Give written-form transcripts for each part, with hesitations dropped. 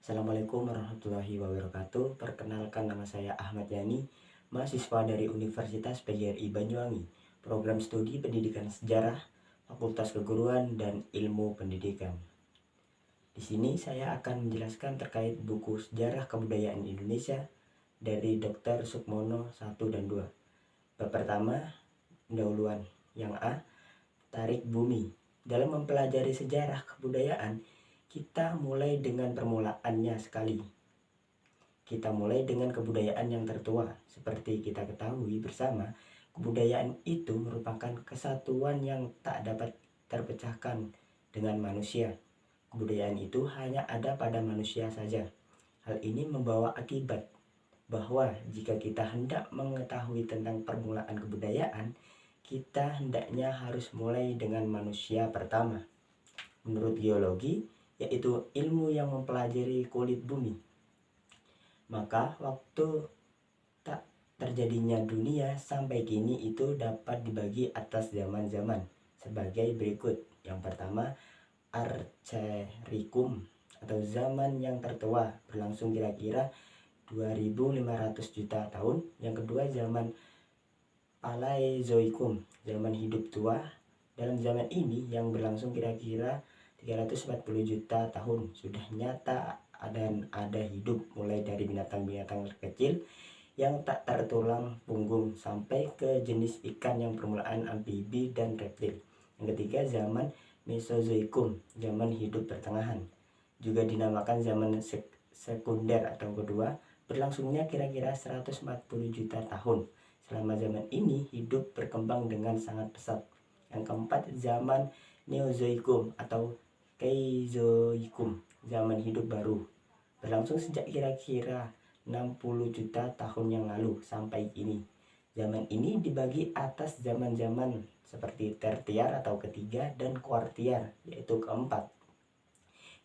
Assalamualaikum warahmatullahi wabarakatuh. Perkenalkan, nama saya Ahmad Yani, mahasiswa dari Universitas PGRI Banyuwangi, program studi pendidikan sejarah, Fakultas Keguruan dan Ilmu Pendidikan. Di sini saya akan menjelaskan terkait buku Sejarah Kebudayaan Indonesia dari Dr. Sukmono 1 dan 2. Bab pertama, pendahuluan. Yang A, tarik bumi. Dalam mempelajari sejarah kebudayaan, kita mulai dengan permulaannya sekali. Kita mulai dengan kebudayaan yang tertua. Seperti kita ketahui bersama, kebudayaan itu merupakan kesatuan yang tak dapat terpecahkan dengan manusia. Kebudayaan itu hanya ada pada manusia saja. Hal ini membawa akibat bahwa jika kita hendak mengetahui tentang permulaan kebudayaan, kita hendaknya harus mulai dengan manusia pertama. Menurut geologi, yaitu ilmu yang mempelajari kulit bumi, maka waktu tak terjadinya dunia sampai kini itu dapat dibagi atas zaman-zaman sebagai berikut. Yang pertama, Archaikum atau zaman yang tertua, berlangsung kira-kira 2500 juta tahun. Yang kedua, zaman Paleozoikum, zaman hidup tua. Dalam zaman ini yang berlangsung kira-kira 340 juta tahun, sudah nyata dan ada hidup, mulai dari binatang-binatang kecil yang tak tertulang punggung sampai ke jenis ikan yang permulaan amfibi dan reptil. Yang ketiga, zaman Mesozoikum, zaman hidup pertengahan, juga dinamakan zaman sekunder atau kedua, berlangsungnya kira-kira 140 juta tahun. Selama zaman ini hidup berkembang dengan sangat pesat. Yang keempat, zaman Neozoikum atau Keizoikum, zaman hidup baru, berlangsung sejak kira-kira 60 juta tahun yang lalu sampai kini. Zaman ini dibagi atas zaman-zaman seperti tertiar atau ketiga dan kuartiar, yaitu keempat.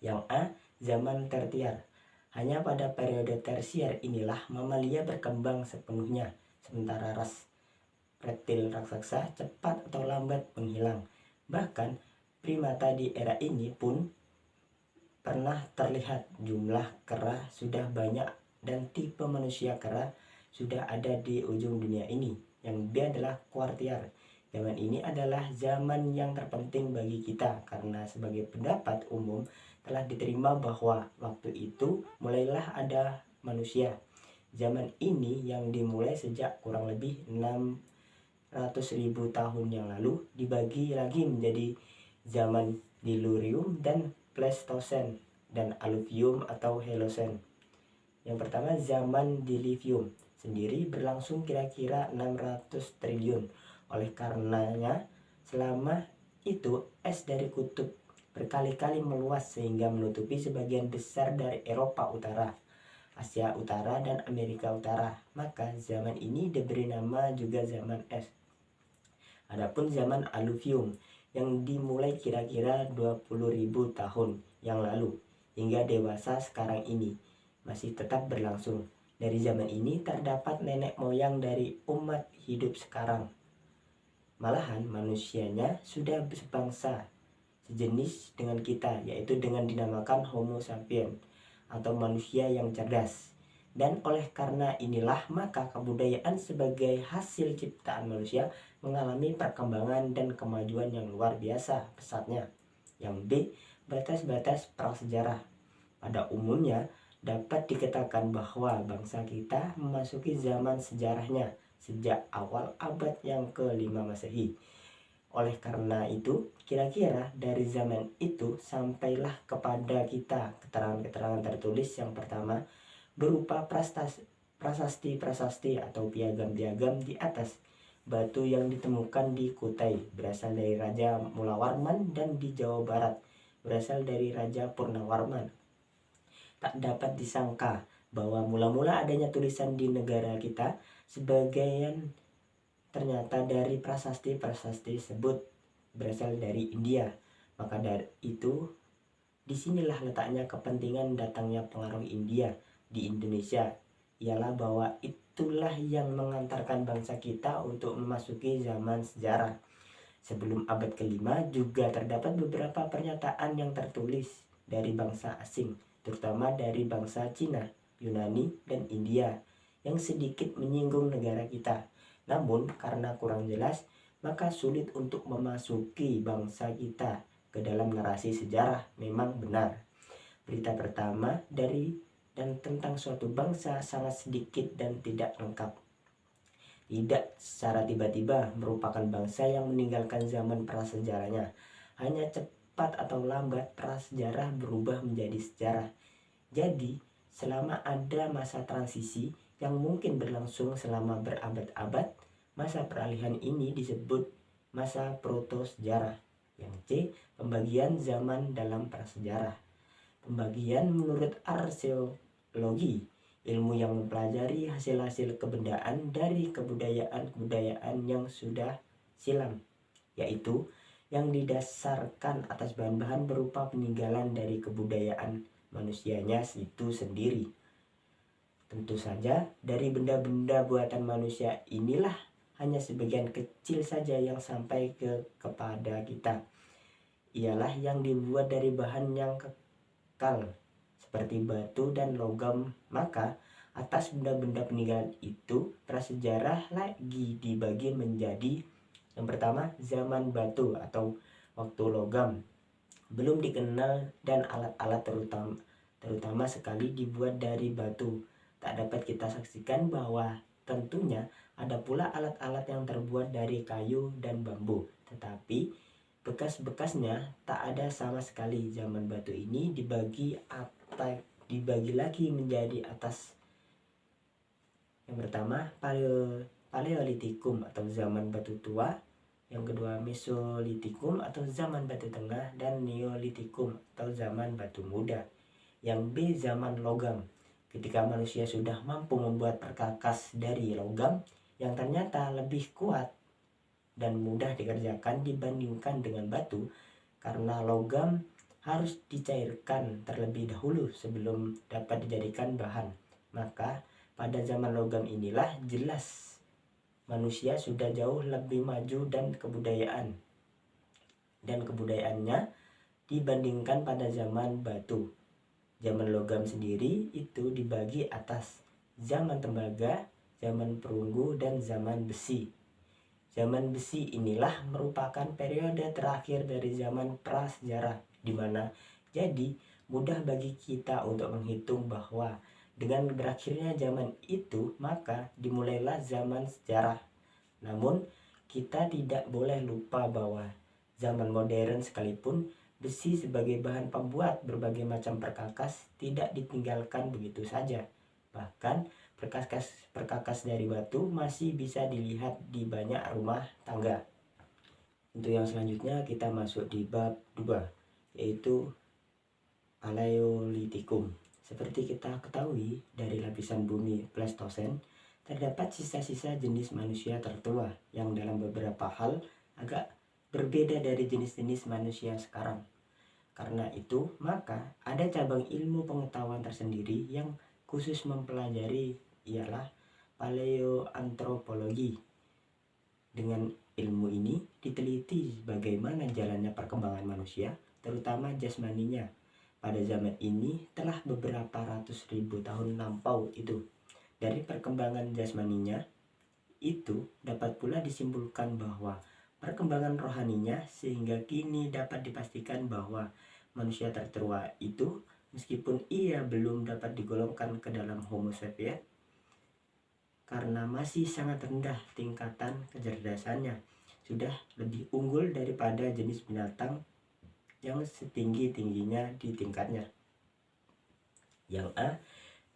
Yang A, zaman tertiar. Hanya pada periode tersier inilah mamalia berkembang sepenuhnya, sementara ras reptil raksasa cepat atau lambat menghilang. Bahkan primata di era ini pun pernah terlihat. Jumlah kera sudah banyak dan tipe manusia kera sudah ada di ujung dunia ini. Yang B adalah kuartiar. Zaman ini adalah zaman yang terpenting bagi kita karena sebagai pendapat umum telah diterima bahwa waktu itu mulailah ada manusia. Zaman ini yang dimulai sejak kurang lebih 600.000 tahun yang lalu dibagi lagi menjadi zaman Dilurium dan Pleistosen dan Aluvium atau Holocene. Yang pertama, zaman Diluvium sendiri berlangsung kira-kira 600 triliun. Oleh karenanya, selama itu es dari kutub berkali-kali meluas sehingga menutupi sebagian besar dari Eropa Utara, Asia Utara, dan Amerika Utara. Maka zaman ini diberi nama juga zaman es. Adapun zaman Aluvium yang dimulai kira-kira 20.000 tahun yang lalu hingga dewasa sekarang ini masih tetap berlangsung. Dari zaman ini terdapat nenek moyang dari umat hidup sekarang. Malahan manusianya sudah sebangsa, sejenis dengan kita, yaitu dengan dinamakan Homo sapiens atau manusia yang cerdas. Dan oleh karena inilah maka kebudayaan sebagai hasil ciptaan manusia mengalami perkembangan dan kemajuan yang luar biasa pesatnya. Yang B, batas-batas prasejarah. Pada umumnya dapat dikatakan bahwa bangsa kita memasuki zaman sejarahnya sejak awal abad yang ke-5 Masehi. Oleh karena itu, kira-kira dari zaman itu sampailah kepada kita keterangan-keterangan tertulis yang pertama berupa prasasti-prasasti atau piagam-piagam di atas batu yang ditemukan di Kutai, berasal dari Raja Mulawarman, dan di Jawa Barat berasal dari Raja Purnawarman. Tak dapat disangka bahwa mula-mula adanya tulisan di negara kita, sebagian ternyata dari prasasti-prasasti tersebut berasal dari India. Maka dari itu, disinilah letaknya kepentingan datangnya pengaruh India di Indonesia, ialah bahwa itulah yang mengantarkan bangsa kita untuk memasuki zaman sejarah. Sebelum abad ke-5 juga terdapat beberapa pernyataan yang tertulis dari bangsa asing terutama dari bangsa Cina, Yunani, dan India yang sedikit menyinggung negara kita. Namun karena kurang jelas, maka sulit untuk memasuki bangsa kita ke dalam narasi sejarah. Memang benar, berita pertama dari dan tentang suatu bangsa sangat sedikit dan tidak lengkap. Tidak secara tiba-tiba merupakan bangsa yang meninggalkan zaman prasejarahnya. Hanya cepat atau lambat prasejarah berubah menjadi sejarah. Jadi, selama ada masa transisi yang mungkin berlangsung selama berabad-abad, masa peralihan ini disebut masa protosejarah. Yang C, pembagian zaman dalam prasejarah. Pembagian menurut arkeologi, ilmu yang mempelajari hasil-hasil kebendaan dari kebudayaan-kebudayaan yang sudah silam, yaitu yang didasarkan atas bahan-bahan berupa peninggalan dari kebudayaan manusianya itu sendiri. Tentu saja dari benda-benda buatan manusia inilah hanya sebagian kecil saja yang sampai kepada kita. Ialah yang dibuat dari bahan yang kekal seperti batu dan logam. Maka atas benda-benda peninggalan itu prasejarah lagi dibagi menjadi yang pertama zaman batu atau waktu logam belum dikenal dan alat-alat terutama sekali dibuat dari batu tak dapat kita saksikan, bahwa tentunya ada pula alat-alat yang terbuat dari kayu dan bambu, tetapi bekas-bekasnya tak ada sama sekali. Zaman batu ini dibagi lagi menjadi atas yang pertama Paleolitikum atau zaman batu tua, yang kedua Mesolitikum atau zaman batu tengah, dan Neolitikum atau zaman batu muda. Yang B, zaman logam, ketika manusia sudah mampu membuat perkakas dari logam yang ternyata lebih kuat dan mudah dikerjakan dibandingkan dengan batu, karena logam harus dicairkan terlebih dahulu sebelum dapat dijadikan bahan. Maka pada zaman logam inilah jelas manusia sudah jauh lebih maju dan kebudayaannya dibandingkan pada zaman batu. Zaman logam sendiri itu dibagi atas zaman tembaga, zaman perunggu, dan zaman besi. Zaman besi inilah merupakan periode terakhir dari zaman prasejarah, di mana jadi mudah bagi kita untuk menghitung bahwa dengan berakhirnya zaman itu maka dimulailah zaman sejarah. Namun kita tidak boleh lupa bahwa zaman modern sekalipun besi sebagai bahan pembuat berbagai macam perkakas tidak ditinggalkan begitu saja. Bahkan perkakas dari batu masih bisa dilihat di banyak rumah tangga. Untuk yang selanjutnya kita masuk di bab 2, yaitu Paleolitikum. Seperti kita ketahui, dari lapisan bumi Pleistosen terdapat sisa-sisa jenis manusia tertua yang dalam beberapa hal agak berbeda dari jenis-jenis manusia sekarang. Karena itu, maka ada cabang ilmu pengetahuan tersendiri yang khusus mempelajari, ialah paleoantropologi. Dengan ilmu ini diteliti bagaimana jalannya perkembangan manusia, terutama jasmaninya. Pada zaman ini telah beberapa ratus ribu tahun lampau itu. Dari perkembangan jasmaninya itu dapat pula disimpulkan bahwa perkembangan rohaninya, sehingga kini dapat dipastikan bahwa manusia tertua itu, meskipun ia belum dapat digolongkan ke dalam Homo sapiens karena masih sangat rendah tingkatan kecerdasannya, sudah lebih unggul daripada jenis binatang yang setinggi-tingginya di tingkatnya. Yang A,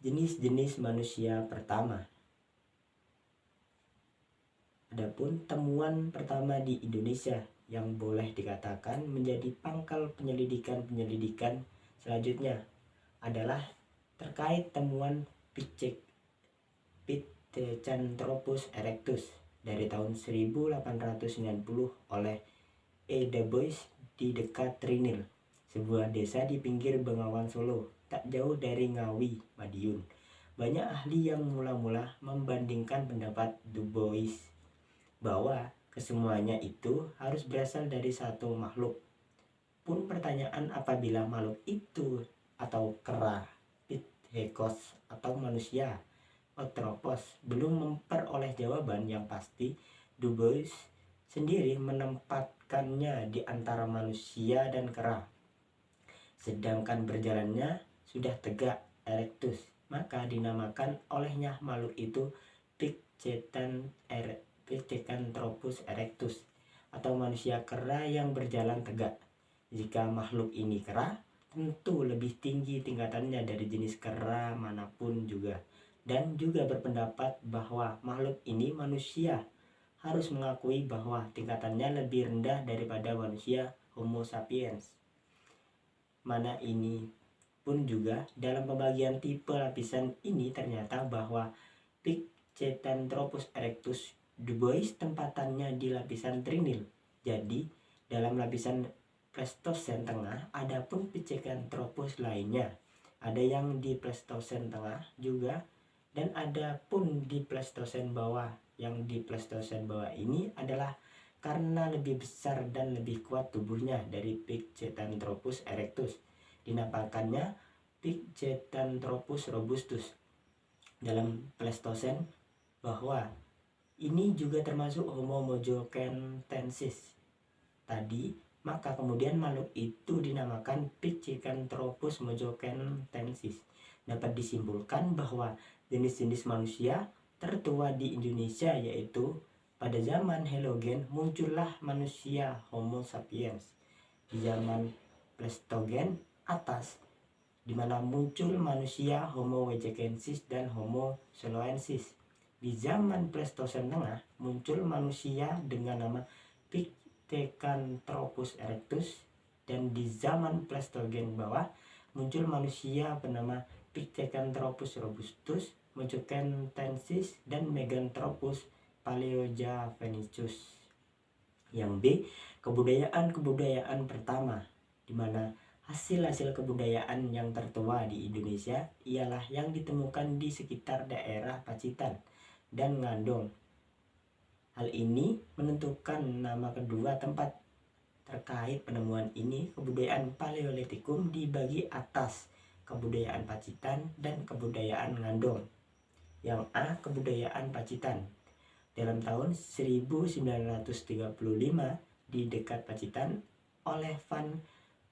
jenis-jenis manusia pertama. Adapun temuan pertama di Indonesia yang boleh dikatakan menjadi pangkal penyelidikan selanjutnya adalah terkait temuan Pithecanthropus erectus dari tahun 1890 oleh E. Du Bois di dekat Trinil, sebuah desa di pinggir Bengawan Solo, tak jauh dari Ngawi, Madiun. Banyak ahli yang mula-mula membandingkan pendapat Du Bois bahwa kesemuanya itu harus berasal dari satu makhluk. Pun pertanyaan apabila makhluk itu atau kera, Pithekus atau manusia, Otropos, belum memperoleh jawaban yang pasti. Du Bois sendiri menempatkannya di antara manusia dan kera. Sedangkan berjalannya sudah tegak, erectus, maka dinamakan olehnya makhluk itu Pithecanthropus erectus atau manusia kera yang berjalan tegak. Jika makhluk ini kera, tentu lebih tinggi tingkatannya dari jenis kera manapun juga, dan juga berpendapat bahwa makhluk ini manusia harus mengakui bahwa tingkatannya lebih rendah daripada manusia Homo sapiens. Mana ini pun juga dalam pembagian tipe lapisan ini ternyata bahwa Pithecanthropus erectus Du Bois tempatannya di lapisan trinil. Jadi dalam lapisan Pleistosen tengah, adapun Pithecanthropus lainnya ada yang di Pleistosen tengah juga, dan ada pun di Pleistosen bawah. Yang di Pleistosen bawah ini adalah karena lebih besar dan lebih kuat tubuhnya dari Pithecanthropus erectus, dinamakannya Pithecanthropus robustus. Dalam Pleistosen bahwa ini juga termasuk Homo mojocenthensis tadi, maka kemudian makhluk itu dinamakan Pithecanthropus mojocenthensis. Dapat disimpulkan bahwa jenis-jenis manusia tertua di Indonesia yaitu pada zaman Helogen muncullah manusia Homo sapiens, di zaman Pleistogen atas di mana muncul manusia Homo wejekensis dan Homo soloensis. Di zaman Pleistosen tengah muncul manusia dengan nama Pithecanthropus erectus, dan di zaman Pleistogen bawah muncul manusia bernama Pithecanthropus robustus, mojocenthensis, dan Meganthropus paleojavanicus. Yang B, kebudayaan pertama, di mana hasil-hasil kebudayaan yang tertua di Indonesia ialah yang ditemukan di sekitar daerah Pacitan dan Ngandong. Hal ini menentukan nama kedua tempat terkait penemuan ini. Kebudayaan Paleolitikum dibagi atas kebudayaan Pacitan dan kebudayaan Ngandong. Yang A, kebudayaan Pacitan. Dalam tahun 1935 di dekat Pacitan oleh Van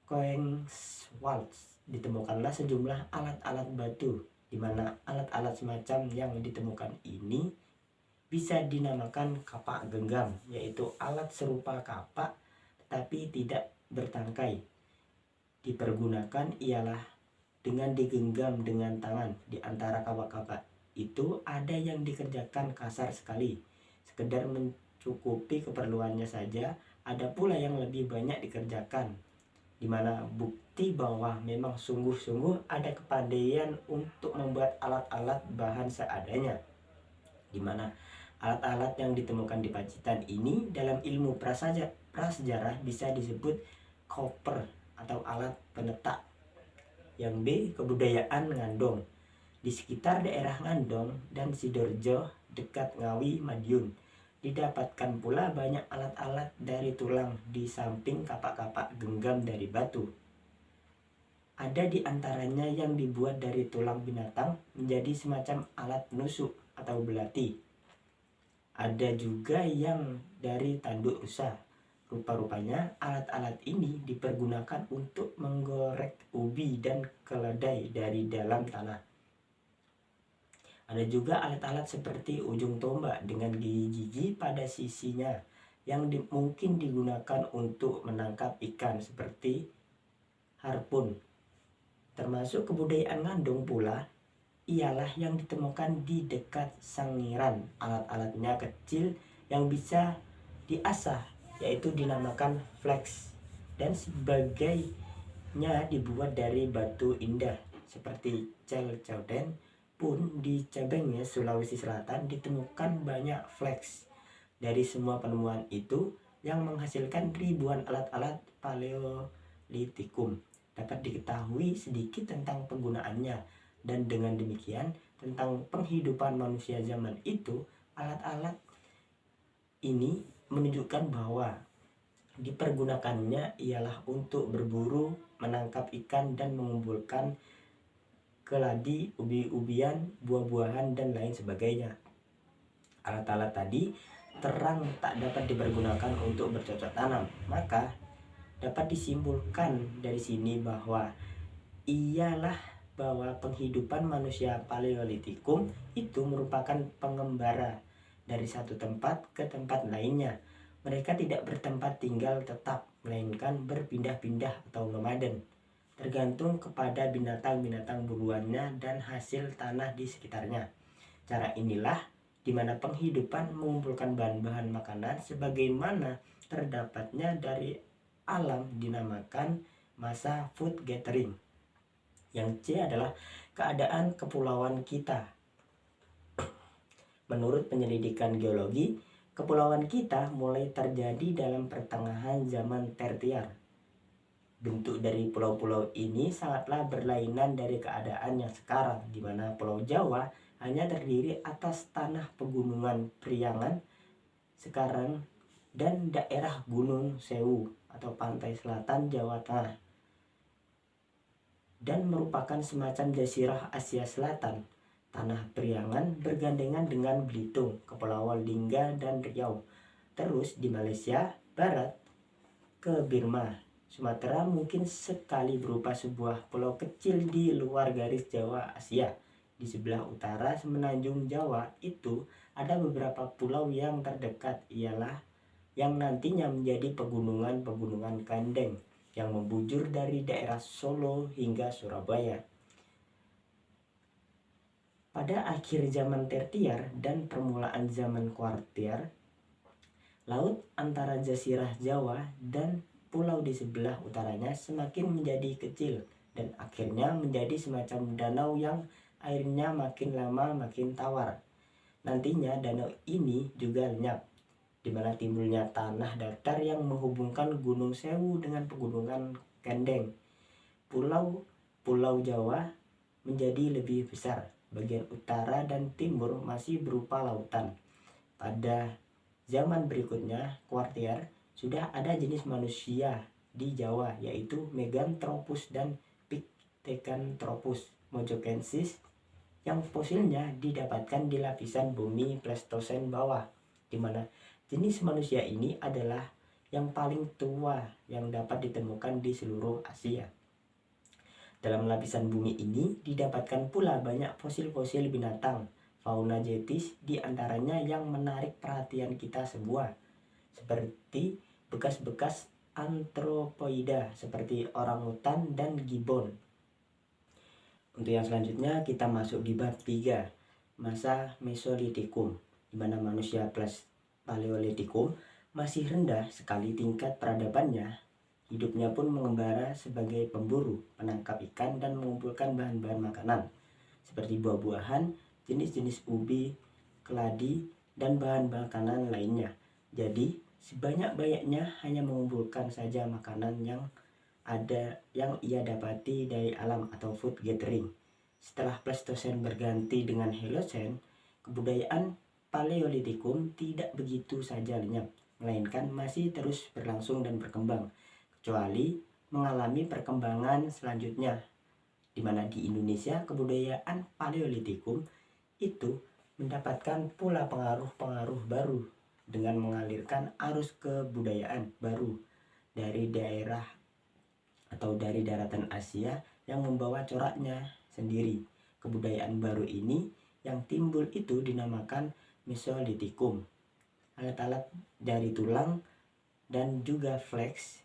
Koengswalds ditemukanlah sejumlah alat-alat batu, di mana alat-alat semacam yang ditemukan ini bisa dinamakan kapak genggam, yaitu alat serupa kapak tetapi tidak bertangkai. Dipergunakan ialah dengan digenggam dengan tangan. Di antara kapak-kapak itu ada yang dikerjakan kasar sekali, sekedar mencukupi keperluannya saja, ada pula yang lebih banyak dikerjakan, di mana bukti bahwa memang sungguh-sungguh ada kepandaian untuk membuat alat-alat bahan seadanya, di mana alat-alat yang ditemukan di Pacitan ini dalam ilmu prasejarah bisa disebut koper atau alat penetak. Yang B, kebudayaan Ngandong. Di sekitar daerah Ngandong dan Sidoarjo dekat Ngawi, Madiun didapatkan pula banyak alat-alat dari tulang di samping kapak-kapak genggam dari batu. Ada di antaranya yang dibuat dari tulang binatang menjadi semacam alat nusuk atau belati. Ada juga yang dari tanduk rusa. Rupa-rupanya alat-alat ini dipergunakan untuk menggorek ubi dan keledai dari dalam tanah. Ada juga alat-alat seperti ujung tombak dengan gigi-gigi pada sisinya yang mungkin digunakan untuk menangkap ikan seperti harpun. Termasuk kebudayaan Ngandong pula ialah yang ditemukan di dekat Sangiran. Alat-alatnya kecil yang bisa diasah, yaitu dinamakan flex, dan sebagainya dibuat dari batu indah seperti Celcauden. Pun di Cabengnya, Sulawesi Selatan ditemukan banyak flex. Dari semua penemuan itu yang menghasilkan ribuan alat-alat Paleolitikum, dapat diketahui sedikit tentang penggunaannya, dan dengan demikian tentang penghidupan manusia zaman itu. Alat-alat ini menunjukkan bahwa dipergunakannya ialah untuk berburu, menangkap ikan, dan mengumpulkan keladi, ubi-ubian, buah-buahan, dan lain sebagainya. Alat-alat tadi terang tak dapat dipergunakan untuk bercocok tanam, maka dapat disimpulkan dari sini bahwa penghidupan manusia Paleolitikum itu merupakan pengembara dari satu tempat ke tempat lainnya. Mereka tidak bertempat tinggal tetap, melainkan berpindah-pindah atau nomaden, tergantung kepada binatang-binatang buruannya dan hasil tanah di sekitarnya. Cara inilah di mana penghidupan mengumpulkan bahan-bahan makanan sebagaimana terdapatnya dari alam dinamakan masa food gathering. Yang C adalah keadaan kepulauan kita. Menurut penyelidikan geologi, kepulauan kita mulai terjadi dalam pertengahan zaman tertiar. Bentuk dari pulau-pulau ini sangatlah berlainan dari keadaan yang sekarang, di mana Pulau Jawa hanya terdiri atas tanah pegunungan Priangan sekarang dan daerah Gunung Sewu atau pantai selatan Jawa Tengah, dan merupakan semacam jazirah Asia Selatan. Tanah Priangan bergandengan dengan Belitung, Kepulauan Lingga, dan Riau. Terus di Malaysia Barat ke Burma, Sumatera mungkin sekali berupa sebuah pulau kecil di luar garis Jawa Asia. Di sebelah utara semenanjung Jawa itu ada beberapa pulau yang terdekat, ialah yang nantinya menjadi pegunungan-pegunungan Kendeng yang membujur dari daerah Solo hingga Surabaya. Pada akhir zaman tertiar dan permulaan zaman kuarter, laut antara jazirah Jawa dan pulau di sebelah utaranya semakin menjadi kecil dan akhirnya menjadi semacam danau yang airnya makin lama makin tawar. Nantinya danau ini juga lenyap, di mana timbulnya tanah datar yang menghubungkan Gunung Sewu dengan pegunungan Kendeng. Pulau Jawa menjadi lebih besar. Bagian utara dan timur masih berupa lautan. Pada zaman berikutnya, kuarter, sudah ada jenis manusia di Jawa, yaitu Meganthropus dan Pithecanthropus mojokensis, yang fosilnya didapatkan di lapisan bumi Pleistosen bawah, di mana jenis manusia ini adalah yang paling tua yang dapat ditemukan di seluruh Asia. Dalam lapisan bumi ini didapatkan pula banyak fosil-fosil binatang, fauna jetis, di antaranya yang menarik perhatian kita semua, seperti bekas-bekas antropoida seperti orangutan dan gibbon. Untuk yang selanjutnya kita masuk di bab 3, masa Mesolitikum, di mana manusia Paleolitikum masih rendah sekali tingkat peradabannya. Hidupnya pun mengembara sebagai pemburu, penangkap ikan, dan mengumpulkan bahan-bahan makanan seperti buah-buahan, jenis-jenis ubi, keladi, dan bahan makanan lainnya. Jadi sebanyak-banyaknya hanya mengumpulkan saja makanan yang ia dapati dari alam atau food gathering. Setelah Pleistosen berganti dengan Holocene, kebudayaan Paleolitikum tidak begitu saja lenyap, melainkan masih terus berlangsung dan berkembang, kecuali mengalami perkembangan selanjutnya, di mana di Indonesia kebudayaan Paleolitikum itu mendapatkan pula pengaruh-pengaruh baru dengan mengalirkan arus kebudayaan baru dari daerah atau dari daratan Asia yang membawa coraknya sendiri. Kebudayaan baru ini yang timbul itu dinamakan Mesolitikum. Alat-alat dari tulang dan juga flex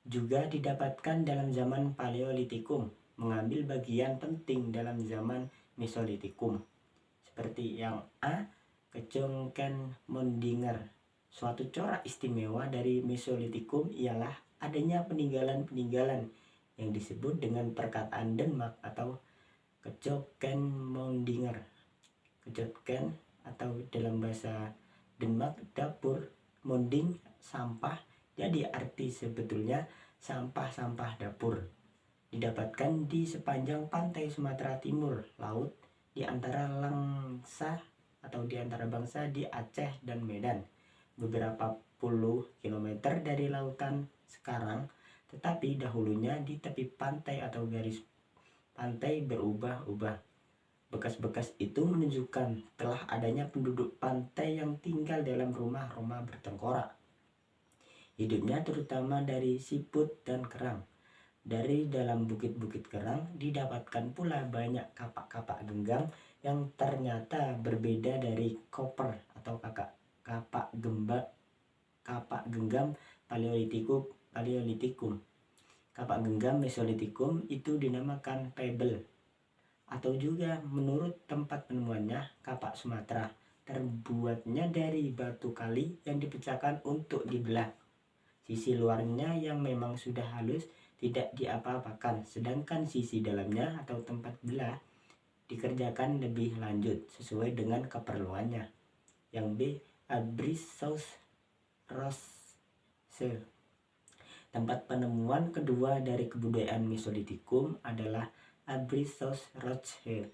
juga didapatkan dalam zaman Paleolitikum, mengambil bagian penting dalam zaman Mesolitikum. Seperti yang A, Kecongken Mondinger. Suatu corak istimewa dari Mesolitikum ialah adanya peninggalan-peninggalan yang disebut dengan perkataan Denmark atau Kecongken Mondinger. Kecongken atau dalam bahasa Denmark dapur, monding sampah, jadi arti sebetulnya sampah-sampah dapur. Didapatkan di sepanjang pantai Sumatera Timur laut, di antara bangsa di Aceh dan Medan. Beberapa km dari lautan sekarang, tetapi dahulunya di tepi pantai atau garis pantai berubah-ubah. Bekas-bekas itu menunjukkan telah adanya penduduk pantai yang tinggal dalam rumah-rumah bertengkorak. Hidupnya terutama dari siput dan kerang. Dari dalam bukit-bukit kerang didapatkan pula banyak kapak-kapak genggam yang ternyata berbeda dari koper atau kapak genggam Paleolitikum. Kapak genggam Mesolitikum itu dinamakan pebble, atau juga menurut tempat penemuannya kapak Sumatera. Terbuatnya dari batu kali yang dipecahkan untuk dibelah. Sisi luarnya yang memang sudah halus tidak diapa-apakan, sedangkan sisi dalamnya atau tempat belah dikerjakan lebih lanjut sesuai dengan keperluannya. Yang B. Abruzos Roche. Tempat penemuan kedua dari kebudayaan Mesolitikum adalah Abruzos Roche.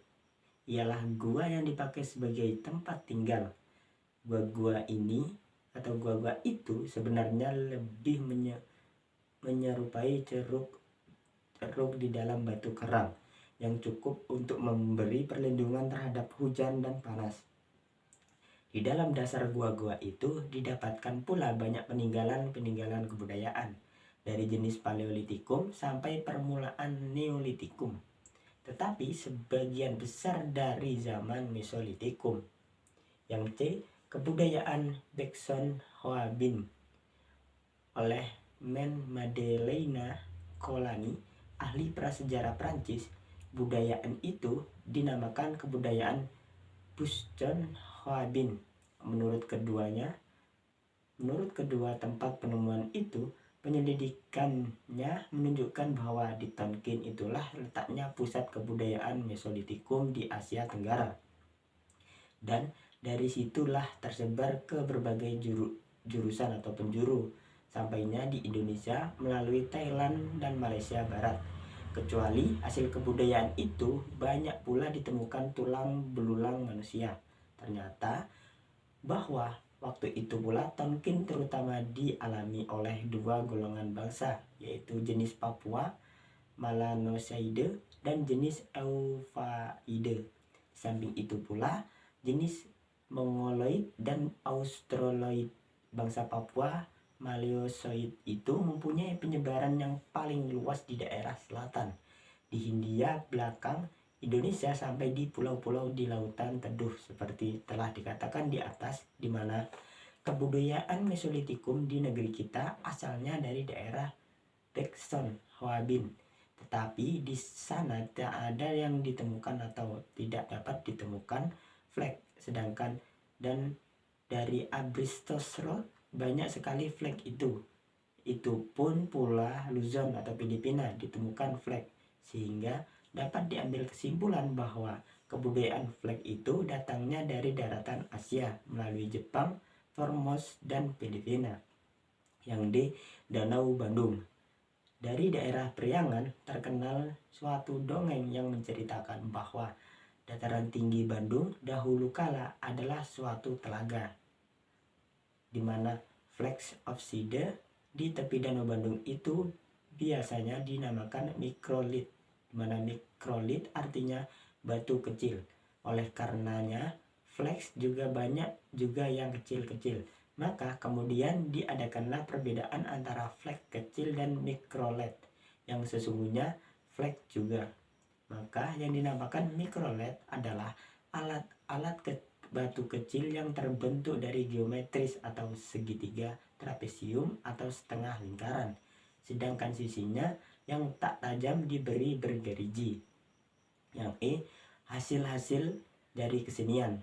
Ialah gua yang dipakai sebagai tempat tinggal. Gua-gua ini atau gua-gua itu sebenarnya lebih menyerupai ceruk di dalam batu kerang yang cukup untuk memberi perlindungan terhadap hujan dan panas. Di dalam dasar gua-gua itu didapatkan pula banyak peninggalan kebudayaan dari jenis Paleolitikum sampai permulaan Neolitikum, tetapi sebagian besar dari zaman Mesolitikum. Yang C. Kebudayaan Bexon Hoabin oleh Madeleine Colani, ahli prasejarah Prancis. Budayaan itu dinamakan kebudayaan Bexon Hoabin. Menurut kedua tempat penemuan itu, penyelidikannya menunjukkan bahwa di Tonkin itulah letaknya pusat kebudayaan Mesolitikum di Asia Tenggara. Dan dari situlah tersebar ke berbagai jurusan atau penjuru, sampainya di Indonesia melalui Thailand dan Malaysia Barat. Kecuali hasil kebudayaan itu banyak pula ditemukan tulang belulang manusia. Ternyata bahwa waktu itu pula Tonkin terutama dialami oleh dua golongan bangsa, yaitu jenis Papua Melanoceide dan jenis Euphaiide. Samping itu pula jenis Mongoloid dan Australoid. Bangsa Papua Maleozoid itu mempunyai penyebaran yang paling luas di daerah selatan, di Hindia belakang Indonesia sampai di pulau-pulau di lautan teduh seperti telah dikatakan di atas, di mana kebudayaan Mesolitikum di negeri kita asalnya dari daerah Bexon Hoabin, tetapi di sana tak ada yang ditemukan atau tidak dapat ditemukan flag, sedangkan dan dari Abruzos Roche banyak sekali flag itu pun pula Luzon atau Filipina ditemukan flag, sehingga dapat diambil kesimpulan bahwa kebudayaan flag itu datangnya dari daratan Asia melalui Jepang, Formos, dan Filipina. Yang D. Danau Bandung. Dari daerah Priangan terkenal suatu dongeng yang menceritakan bahwa dataran tinggi Bandung dahulu kala adalah suatu telaga, di mana flags of Side di tepi Danau Bandung itu biasanya dinamakan mikrolith, di mana mikrolith artinya batu kecil. Oleh karenanya flags juga banyak juga yang kecil-kecil. Maka kemudian diadakanlah perbedaan antara flag kecil dan mikrolith, yang sesungguhnya flag juga. Maka yang dinamakan mikrolith adalah alat batu kecil yang terbentuk dari geometris atau segitiga, trapesium atau setengah lingkaran, sedangkan sisinya yang tak tajam diberi bergerigi. Yang E. Hasil-hasil dari kesenian.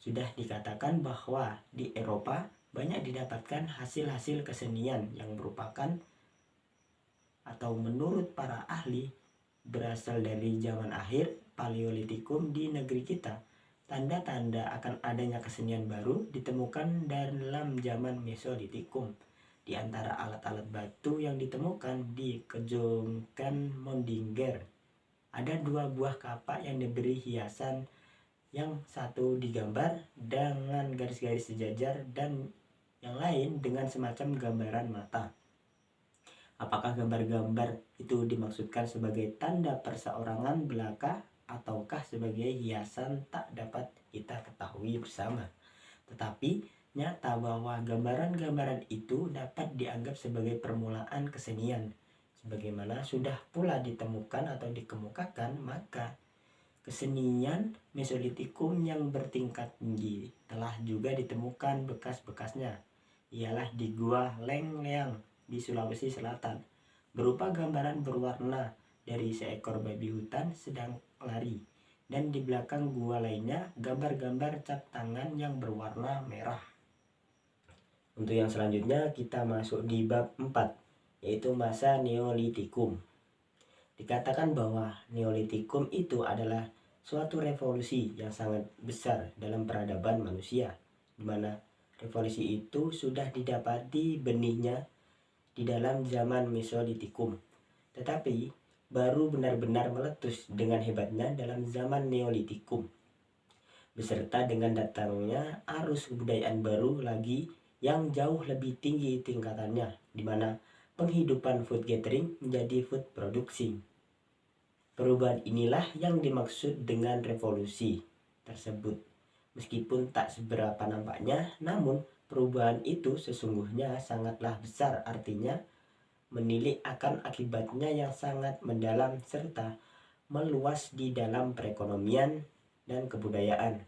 Sudah dikatakan bahwa di Eropa banyak didapatkan hasil-hasil kesenian yang merupakan atau menurut para ahli berasal dari zaman akhir Paleolitikum di negeri kita. Tanda-tanda akan adanya kesenian baru ditemukan dalam zaman Mesolitikum. Di antara alat-alat batu yang ditemukan di Kejongkan Mondinger, ada 2 buah kapak yang diberi hiasan, yang satu digambar dengan garis-garis sejajar dan yang lain dengan semacam gambaran mata. Apakah gambar-gambar itu dimaksudkan sebagai tanda perseorangan belaka ataukah sebagai hiasan tak dapat kita ketahui bersama. Tetapi nyata bahwa gambaran-gambaran itu dapat dianggap sebagai permulaan kesenian. Sebagaimana sudah pula ditemukan atau dikemukakan, maka kesenian Mesolitikum yang bertingkat tinggi telah juga ditemukan bekas-bekasnya, ialah di Gua Lengleang di Sulawesi Selatan, berupa gambaran berwarna dari seekor babi hutan sedang lari, dan di belakang gua lainnya gambar-gambar cap tangan yang berwarna merah. Untuk yang selanjutnya kita masuk di bab 4, yaitu masa Neolitikum. Dikatakan bahwa Neolitikum itu adalah suatu revolusi yang sangat besar dalam peradaban manusia, di mana revolusi itu sudah didapati benihnya di dalam zaman Mesolitikum, tetapi baru benar-benar meletus dengan hebatnya dalam zaman Neolitikum, beserta dengan datangnya arus kebudayaan baru lagi yang jauh lebih tinggi tingkatannya, di mana penghidupan food gathering menjadi food produksi. Perubahan inilah yang dimaksud dengan revolusi tersebut. Meskipun tak seberapa nampaknya, namun perubahan itu sesungguhnya sangatlah besar, artinya menilik akan akibatnya yang sangat mendalam serta meluas di dalam perekonomian dan kebudayaan.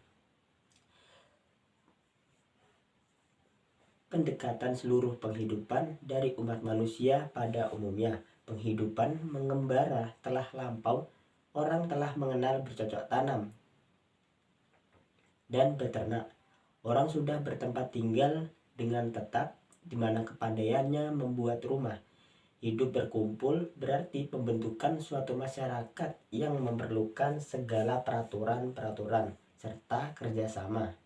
Pendekatan seluruh penghidupan dari umat manusia pada umumnya. Penghidupan mengembara telah lampau, orang telah mengenal bercocok tanam dan beternak. Orang sudah bertempat tinggal dengan tetap, di mana kepandaiannya membuat rumah. Hidup berkumpul berarti pembentukan suatu masyarakat yang memerlukan segala peraturan-peraturan serta kerjasama.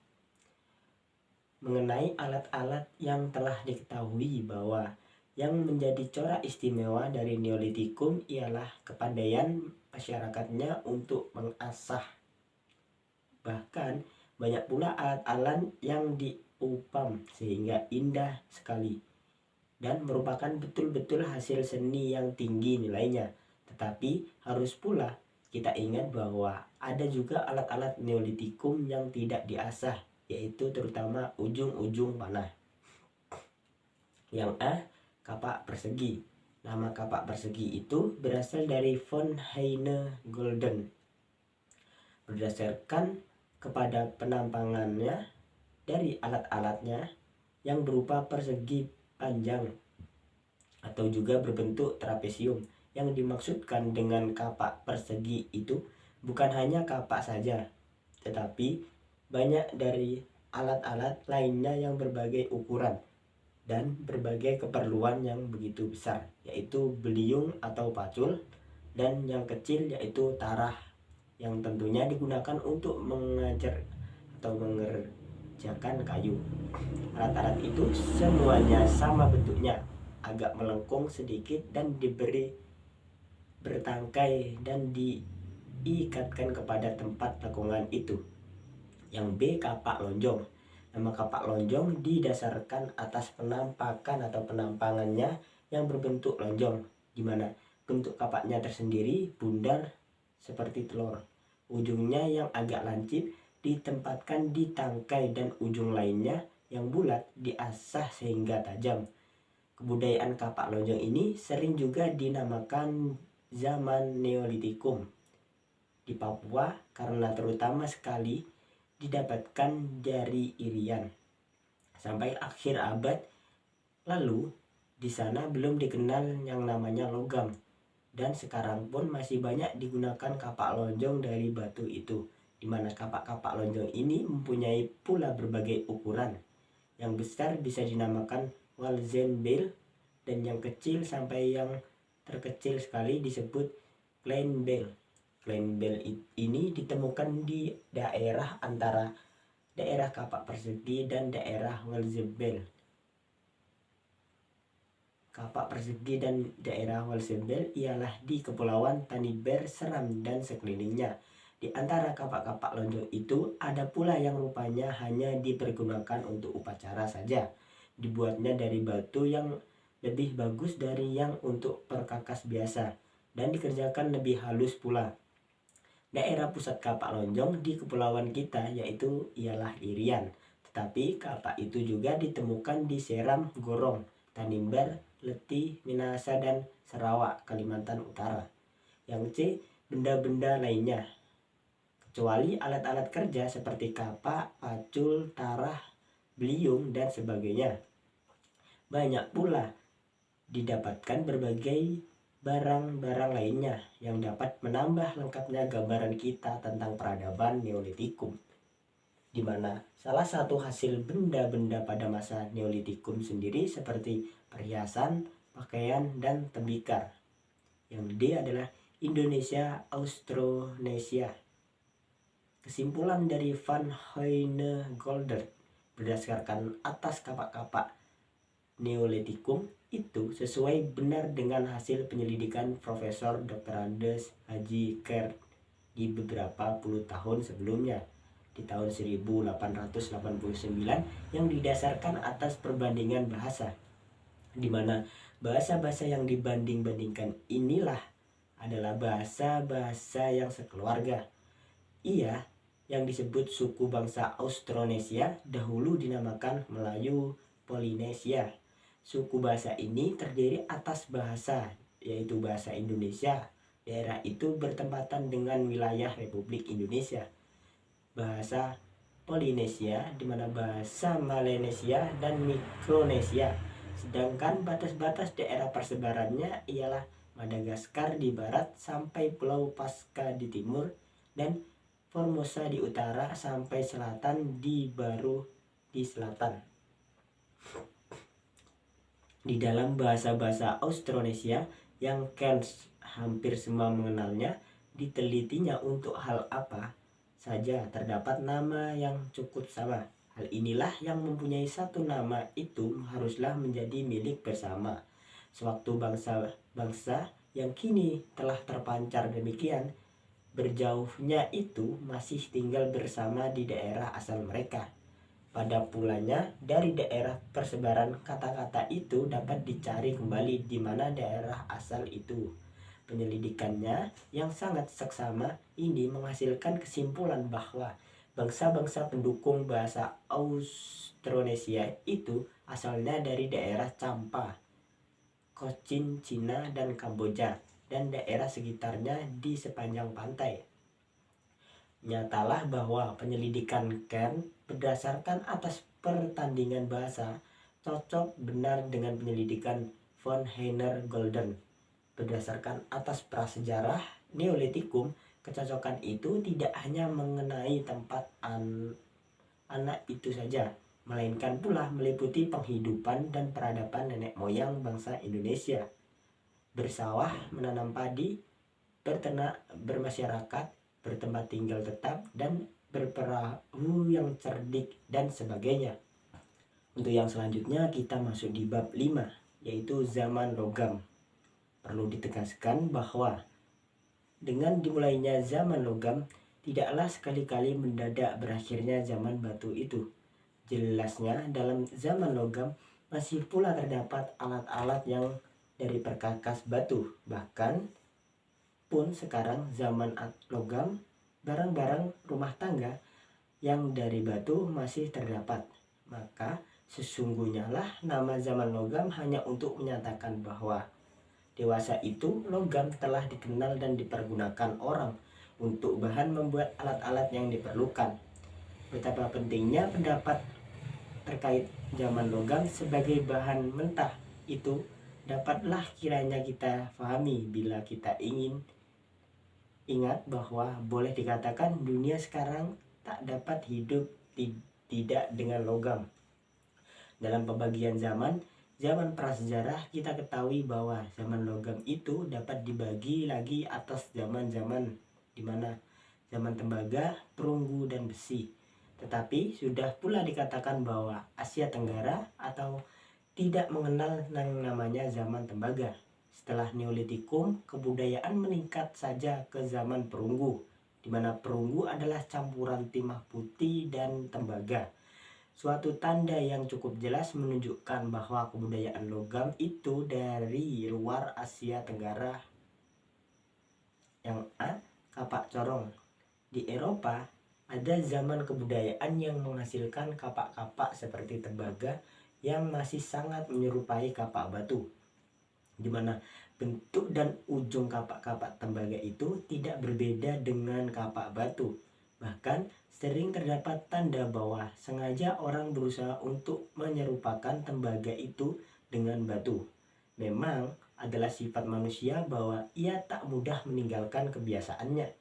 Mengenai alat-alat yang telah diketahui bahwa yang menjadi corak istimewa dari Neolitikum ialah kepandaian masyarakatnya untuk mengasah. Bahkan banyak pula alat-alat yang diupam sehingga indah sekali dan merupakan betul-betul hasil seni yang tinggi nilainya. Tetapi harus pula kita ingat bahwa ada juga alat-alat Neolitikum yang tidak diasah, yaitu terutama ujung-ujung panah. Yang A, kapak persegi. Nama kapak persegi itu berasal dari von Heine-Golden. Berdasarkan kepada penampangannya dari alat-alatnya yang berupa persegi panjang atau juga berbentuk trapesium. Yang dimaksudkan dengan kapak persegi itu bukan hanya kapak saja, tetapi banyak dari alat-alat lainnya yang berbagai ukuran dan berbagai keperluan yang begitu besar, yaitu beliung atau pacul, dan yang kecil yaitu tarah, yang tentunya digunakan untuk mengajar atau mengerjakan kayu. Alat-alat itu semuanya sama bentuknya, agak melengkung sedikit dan diberi bertangkai dan diikatkan kepada tempat lekungan itu. Yang B, kapak lonjong. Nama kapak lonjong didasarkan atas penampakan atau penampangannya yang berbentuk lonjong, di mana bentuk kapaknya tersendiri bundar seperti telur. Ujungnya yang agak lancip ditempatkan di tangkai dan ujung lainnya yang bulat diasah sehingga tajam. Kebudayaan kapak lonjong ini sering juga dinamakan zaman Neolitikum di Papua karena terutama sekali didapatkan dari Irian. Sampai akhir abad lalu di sana belum dikenal yang namanya logam, dan sekarang pun masih banyak digunakan kapak lonjong dari batu itu, di mana kapak-kapak lonjong ini mempunyai pula berbagai ukuran. Yang besar bisa dinamakan Walzenbell, dan yang kecil sampai yang terkecil sekali disebut Kleinbell. Kleinbell ini ditemukan di daerah antara daerah kapak persegi dan daerah Walzenbell. Kapak persegi dan daerah Walzenbell ialah di Kepulauan Taniber, Seram dan sekelilingnya. Di antara kapak-kapak lonjong itu ada pula yang rupanya hanya dipergunakan untuk upacara saja, dibuatnya dari batu yang lebih bagus dari yang untuk perkakas biasa dan dikerjakan lebih halus pula. Daerah pusat kapak lonjong di kepulauan kita yaitu ialah Irian, tetapi kapak itu juga ditemukan di Seram, Gorong, Tanimbar, Leti, Minahasa, dan Sarawak, Kalimantan Utara. Yang C, benda-benda lainnya, kecuali alat-alat kerja seperti kapak, pacul, tarah, beliung, dan sebagainya. Banyak pula didapatkan berbagai barang-barang lainnya yang dapat menambah lengkapnya gambaran kita tentang peradaban Neolitikum, di mana salah satu hasil benda-benda pada masa Neolitikum sendiri seperti perhiasan, pakaian, dan tembikar. Yang D adalah Indonesia Austronesia. Kesimpulan dari Van Huyne-Goldert berdasarkan atas kapak-kapak Neolitikum itu sesuai benar dengan hasil penyelidikan Profesor Dr. Andes Haji Ker di beberapa puluh tahun sebelumnya, di tahun 1889, yang didasarkan atas perbandingan bahasa, di mana bahasa-bahasa yang dibanding-bandingkan inilah adalah bahasa-bahasa yang sekeluarga. Ia yang disebut suku bangsa Austronesia dahulu dinamakan Melayu Polinesia. Suku bahasa ini terdiri atas bahasa, yaitu bahasa Indonesia. Daerah itu bertempatan dengan wilayah Republik Indonesia. Bahasa Polinesia, di mana bahasa Melanesia dan Mikronesia. Sedangkan batas-batas daerah persebarannya ialah Madagaskar di barat sampai Pulau Paska di timur, dan Formosa di utara sampai selatan di Baru di selatan. Di dalam bahasa-bahasa Austronesia yang Cairns hampir semua mengenalnya, ditelitinya untuk hal apa saja terdapat nama yang cukup sama. Hal inilah yang mempunyai satu nama itu haruslah menjadi milik bersama. Sewaktu bangsa-bangsa yang kini telah terpancar demikian berjauhnya itu masih tinggal bersama di daerah asal mereka. Pada pulanya dari daerah persebaran kata-kata itu dapat dicari kembali di mana daerah asal itu. Penyelidikannya yang sangat seksama ini menghasilkan kesimpulan bahwa bangsa-bangsa pendukung bahasa Austronesia itu asalnya dari daerah Champa, Cochin, Cina, dan Kamboja, dan daerah sekitarnya di sepanjang pantai. Nyatalah bahwa penyelidikan Cairns berdasarkan atas pertandingan bahasa cocok benar dengan penyelidikan von Huyne-Goldert. Berdasarkan atas prasejarah Neolitikum, kecocokan itu tidak hanya mengenai tempat anak itu saja, melainkan pula meliputi penghidupan dan peradaban nenek moyang bangsa Indonesia. Bersawah, menanam padi, berternak, bermasyarakat, bertempat tinggal tetap, dan berperahu yang cerdik, dan sebagainya. Untuk yang selanjutnya kita masuk di bab 5, yaitu zaman logam. Perlu ditegaskan bahwa dengan dimulainya zaman logam, tidaklah sekali-kali mendadak berakhirnya zaman batu itu. Jelasnya dalam zaman logam masih pula terdapat alat-alat yang dari perkakas batu. Bahkan pun sekarang zaman logam, barang-barang rumah tangga yang dari batu masih terdapat. Maka sesungguhnya lah nama zaman logam hanya untuk menyatakan bahwa dewasa itu logam telah dikenal dan dipergunakan orang untuk bahan membuat alat-alat yang diperlukan. Betapa pentingnya pendapat terkait zaman logam sebagai bahan mentah itu dapatlah kiranya kita pahami bila kita ingin ingat bahwa boleh dikatakan dunia sekarang tak dapat hidup tidak dengan logam. Dalam pembagian zaman prasejarah kita ketahui bahwa zaman logam itu dapat dibagi lagi atas zaman-zaman, di mana zaman tembaga, perunggu, dan besi. Tetapi sudah pula dikatakan bahwa Asia Tenggara atau tidak mengenal yang namanya zaman tembaga. Setelah Neolitikum, kebudayaan meningkat saja ke zaman perunggu, di mana perunggu adalah campuran timah putih dan tembaga. suatu tanda yang cukup jelas menunjukkan bahwa kebudayaan logam itu dari luar Asia Tenggara. Yang A. Kapak corong. Di Eropa, ada zaman kebudayaan yang menghasilkan kapak-kapak seperti tembaga yang masih sangat menyerupai kapak batu, di mana bentuk dan ujung kapak-kapak tembaga itu tidak berbeda dengan kapak batu. Bahkan sering terdapat tanda bahwa sengaja orang berusaha untuk menyerupakan tembaga itu dengan batu. Memang adalah sifat manusia bahwa ia tak mudah meninggalkan kebiasaannya.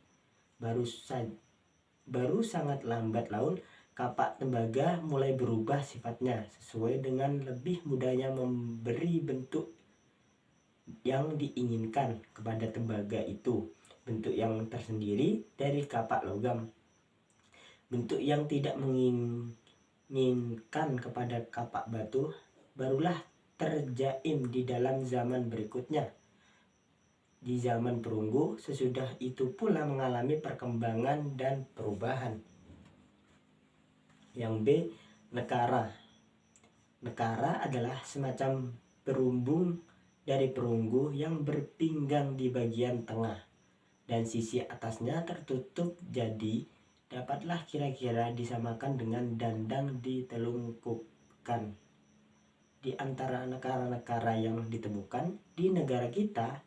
Baru sangat lambat laun kapak tembaga mulai berubah sifatnya sesuai dengan lebih mudahnya memberi bentuk yang diinginkan kepada tembaga itu, bentuk yang tersendiri dari kapak logam. Bentuk yang tidak menginginkan kepada kapak batu barulah terjaim di dalam zaman berikutnya. Di zaman perunggu, sesudah itu pula mengalami perkembangan dan perubahan. Yang B. Nekara. Nekara adalah semacam berumbung dari perunggu yang berpinggang di bagian tengah dan sisi atasnya tertutup, jadi dapatlah kira-kira disamakan dengan dandang ditelungkupkan. Di antara nekara-nekara yang ditemukan di negara kita,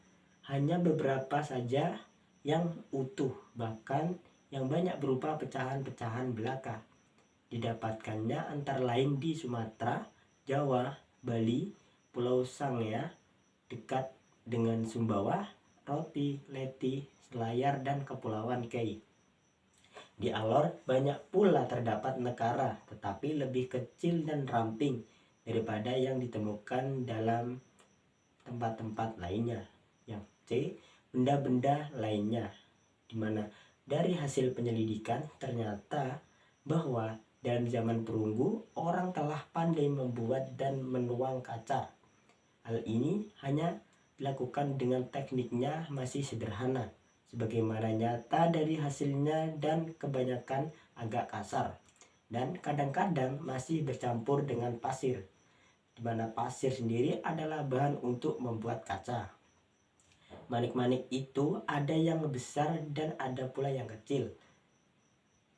hanya beberapa saja yang utuh, bahkan yang banyak berupa pecahan-pecahan belaka. Didapatkannya antara lain di Sumatera, Jawa, Bali, Pulau Sangihe, dekat dengan Sumbawa, Roti, Leti, Selayar, dan Kepulauan Kei. Di Alor banyak pula terdapat nekara, tetapi lebih kecil dan ramping daripada yang ditemukan dalam tempat-tempat lainnya. Yang C. Benda-benda lainnya, di mana dari hasil penyelidikan ternyata bahwa dalam zaman perunggu orang telah pandai membuat dan menuang kaca. Hal ini hanya dilakukan dengan tekniknya masih sederhana, sebagaimana nyata dari hasilnya, dan kebanyakan agak kasar dan kadang-kadang masih bercampur dengan pasir, di mana pasir sendiri adalah bahan untuk membuat kaca. Manik-manik itu ada yang besar dan ada pula yang kecil.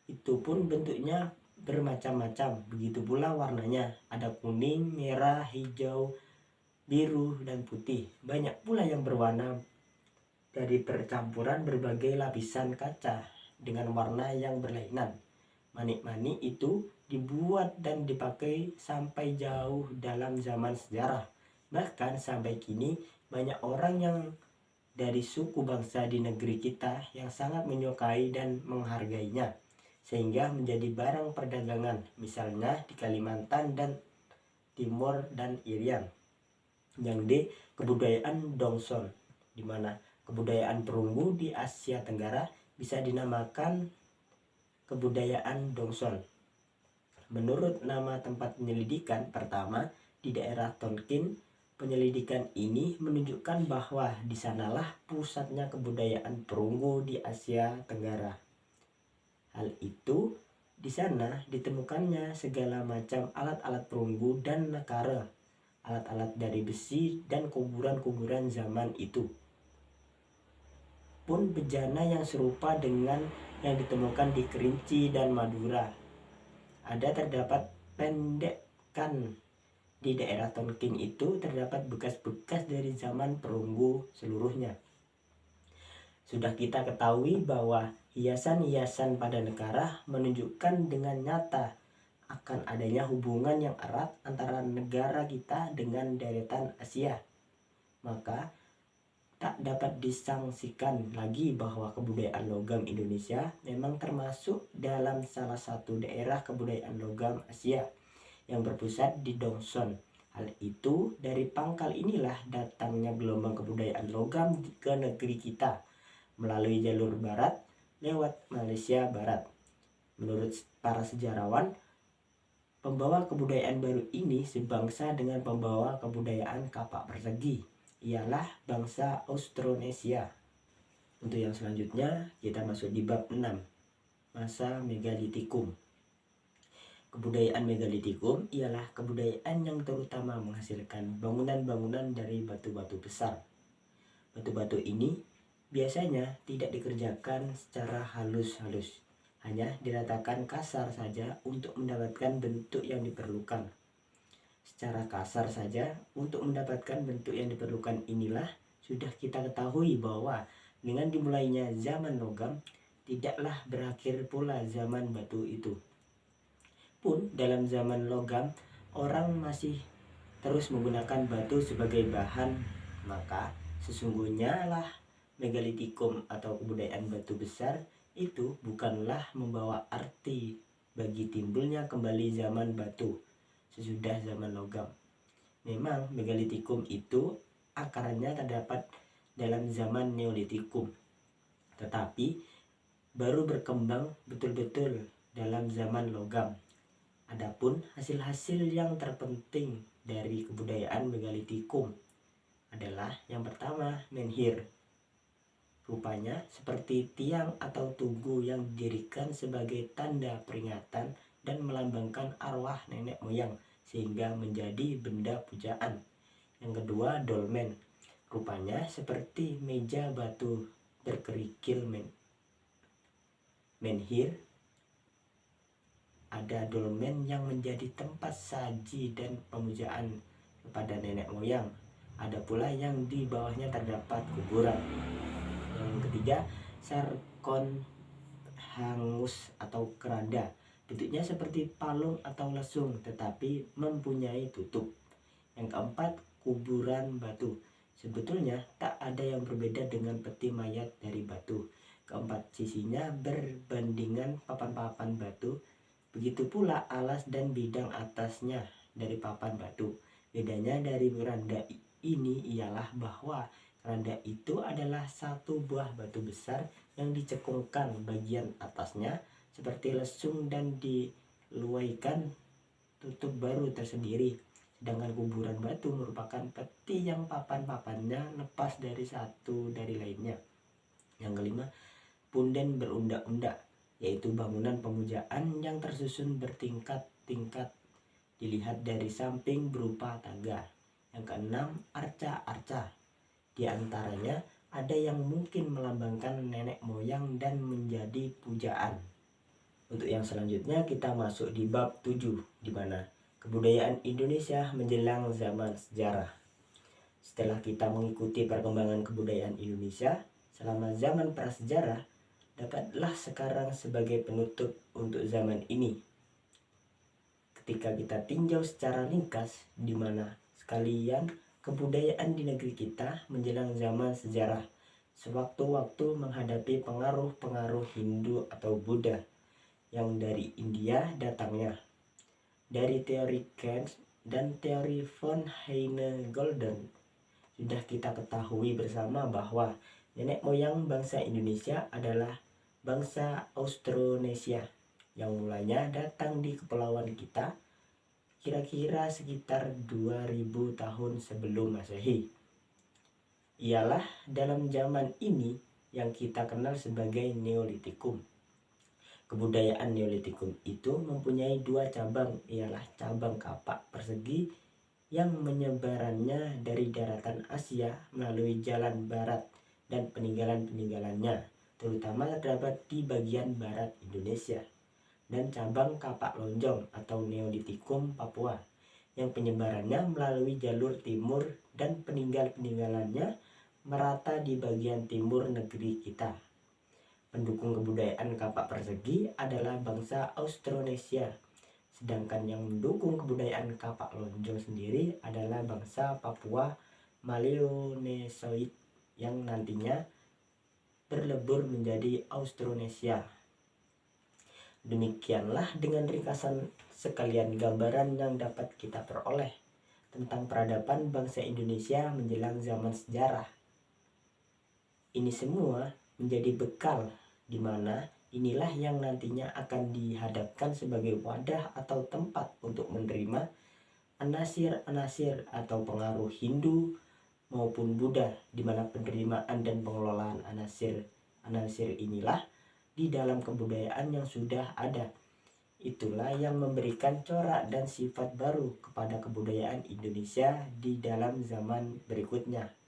Itu pun bentuknya bermacam-macam, begitu pula warnanya, ada kuning, merah, hijau, biru, dan putih. Banyak pula yang berwarna dari percampuran berbagai lapisan kaca dengan warna yang berlainan. Manik-manik itu dibuat dan dipakai sampai jauh dalam zaman sejarah. Bahkan sampai kini banyak orang yang dari suku bangsa di negeri kita yang sangat menyukai dan menghargainya, sehingga menjadi barang perdagangan, misalnya di Kalimantan dan Timur dan Irian. Yang D. Kebudayaan Dongson, di mana kebudayaan perunggu di Asia Tenggara bisa dinamakan kebudayaan Dongson. Menurut nama tempat penyelidikan pertama di daerah Tonkin, penyelidikan ini menunjukkan bahwa di sanalah pusatnya kebudayaan perunggu di Asia Tenggara. Hal itu, di sana ditemukannya segala macam alat-alat perunggu dan nekara, alat-alat dari besi, dan kuburan-kuburan zaman itu. Pun bejana yang serupa dengan yang ditemukan di Kerinci dan Madura. Ada terdapat pendekan. Di daerah Tonkin itu terdapat bekas-bekas dari zaman perunggu seluruhnya. Sudah kita ketahui bahwa hiasan-hiasan pada nekara menunjukkan dengan nyata akan adanya hubungan yang erat antara negara kita dengan deretan Asia. Maka tak dapat disangsikan lagi bahwa kebudayaan logam Indonesia memang termasuk dalam salah satu daerah kebudayaan logam Asia yang berpusat di Dongson. Hal itu dari pangkal inilah datangnya gelombang kebudayaan logam ke negeri kita melalui jalur barat lewat Malaysia Barat. Menurut para sejarawan, pembawa kebudayaan baru ini sebangsa dengan pembawa kebudayaan kapak persegi, ialah bangsa Austronesia. Untuk yang selanjutnya kita masuk di bab 6, masa Megalitikum. Kebudayaan megalitikum ialah kebudayaan yang terutama menghasilkan bangunan-bangunan dari batu-batu besar. Batu-batu ini biasanya tidak dikerjakan secara halus-halus, hanya diratakan kasar saja untuk mendapatkan bentuk yang diperlukan. Secara kasar saja untuk mendapatkan bentuk yang diperlukan inilah sudah kita ketahui bahwa dengan dimulainya zaman logam, tidaklah berakhir pula zaman batu itu. Pun dalam zaman logam, orang masih terus menggunakan batu sebagai bahan, maka sesungguhnya lah megalitikum atau kebudayaan batu besar itu bukanlah membawa arti bagi timbulnya kembali zaman batu sesudah zaman logam. Memang megalitikum itu akarnya terdapat dalam zaman neolitikum, tetapi baru berkembang betul-betul dalam zaman logam. Adapun hasil-hasil yang terpenting dari kebudayaan megalitikum adalah yang pertama menhir. Rupanya seperti tiang atau tugu yang didirikan sebagai tanda peringatan dan melambangkan arwah nenek moyang sehingga menjadi benda pujaan. Yang kedua dolmen. Rupanya seperti meja batu berkerikil menhir. Ada dolmen yang menjadi tempat saji dan pemujaan kepada nenek moyang. Ada pula yang di bawahnya terdapat kuburan. Yang ketiga, sarkon hangus atau keranda. Bentuknya seperti palung atau lesung tetapi mempunyai tutup. Yang keempat, kuburan batu. Sebetulnya tak ada yang berbeda dengan peti mayat dari batu. Keempat sisinya berbandingan papan-papan batu. Begitu pula alas dan bidang atasnya dari papan batu. Bedanya dari keranda ini ialah bahwa keranda itu adalah satu buah batu besar yang dicekungkan bagian atasnya seperti lesung dan diluaikan tutup baru tersendiri. Sedangkan kuburan batu merupakan peti yang papan-papannya lepas dari satu dari lainnya. Yang kelima, punden berundak-undak, yaitu bangunan pemujaan yang tersusun bertingkat-tingkat dilihat dari samping berupa tangga. Yang keenam, arca-arca. Di antaranya ada yang mungkin melambangkan nenek moyang dan menjadi pujaan. Untuk yang selanjutnya kita masuk di bab 7, di mana kebudayaan Indonesia menjelang zaman sejarah. Setelah kita mengikuti perkembangan kebudayaan Indonesia selama zaman prasejarah, dapatlah sekarang sebagai penutup untuk zaman ini. Ketika kita tinjau secara ringkas di mana sekalian kebudayaan di negeri kita menjelang zaman sejarah, sewaktu-waktu menghadapi pengaruh-pengaruh Hindu atau Buddha yang dari India datangnya. Dari teori Kant dan teori von Heine-Golden sudah kita ketahui bersama bahwa nenek moyang bangsa Indonesia adalah bangsa Austronesia yang mulanya datang di kepulauan kita kira-kira sekitar 2000 tahun sebelum Masehi. Ialah dalam zaman ini yang kita kenal sebagai Neolitikum. Kebudayaan Neolitikum itu mempunyai dua cabang, ialah cabang kapak persegi yang menyebarannya dari daratan Asia melalui jalan barat dan peninggalan-peninggalannya terutama terdapat di bagian barat Indonesia, dan cabang kapak lonjong atau Neolitikum Papua yang penyebarannya melalui jalur timur dan peninggalan-peninggalannya merata di bagian timur negeri kita. Pendukung kebudayaan kapak persegi adalah bangsa Austronesia, sedangkan yang mendukung kebudayaan kapak lonjong sendiri adalah bangsa Papua Melanesoid yang nantinya berlebur menjadi Austronesia. Demikianlah dengan ringkasan sekalian gambaran yang dapat kita peroleh tentang peradaban bangsa Indonesia menjelang zaman sejarah. Ini semua menjadi bekal di mana inilah yang nantinya akan dihadapkan sebagai wadah atau tempat untuk menerima anasir-anasir atau pengaruh Hindu maupun Buddha, di mana penerimaan dan pengelolaan anasir inilah di dalam kebudayaan yang sudah ada Itulah yang memberikan corak dan sifat baru kepada kebudayaan Indonesia di dalam zaman berikutnya.